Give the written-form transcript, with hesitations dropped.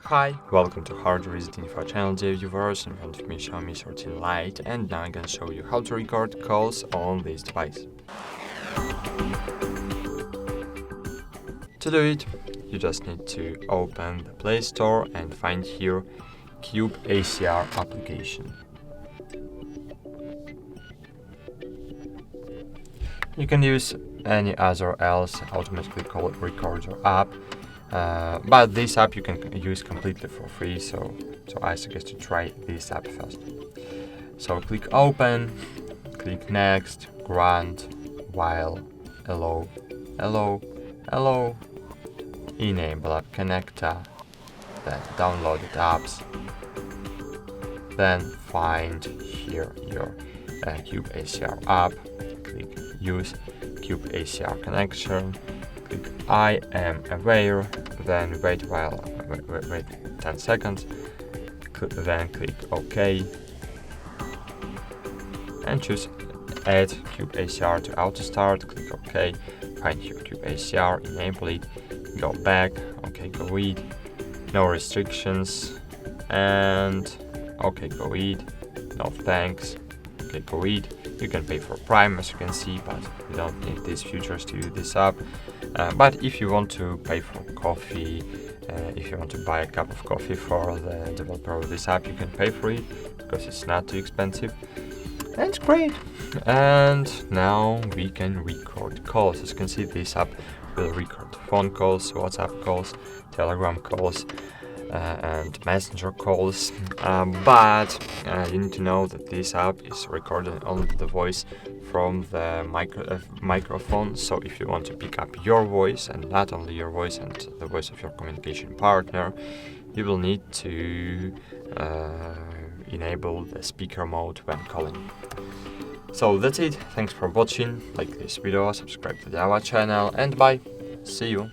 Hi, welcome to HardReset.info channel, dear viewers. In front of me Xiaomi 13 Lite, and now I'm gonna show you how to record calls on this device. To do it, you just need to open the Play Store and find here Cube ACR application. You can use any other else automatically call recorder app, but this app you can use completely for free, so I suggest to try this app first. So click open, click next, grant, while, allow, enable app connector, then downloaded apps, then find here your Cube ACR app, click use Cube ACR connection, click I am aware, then wait 10 seconds, then click OK, and choose add Cube ACR to auto start, click OK, find here Cube ACR, enable it, go back, OK, go it, no restrictions, and OK, go it, no thanks, OK, go it. You can pay for Prime, as you can see, but you don't need these features to use this app. But if you want to pay for coffee, if you want to buy a cup of coffee for the developer of this app, you can pay for it because it's not too expensive. And it's great. And now we can record calls. As you can see, this app will record phone calls, WhatsApp calls, Telegram calls, and messenger calls, but you need to know that this app is recording only the voice from the microphone. So if you want to pick up your voice and not only your voice and the voice of your communication partner, you will need to enable the speaker mode when calling. So that's it. Thanks for watching. Like this video, subscribe to our channel, and bye. See you.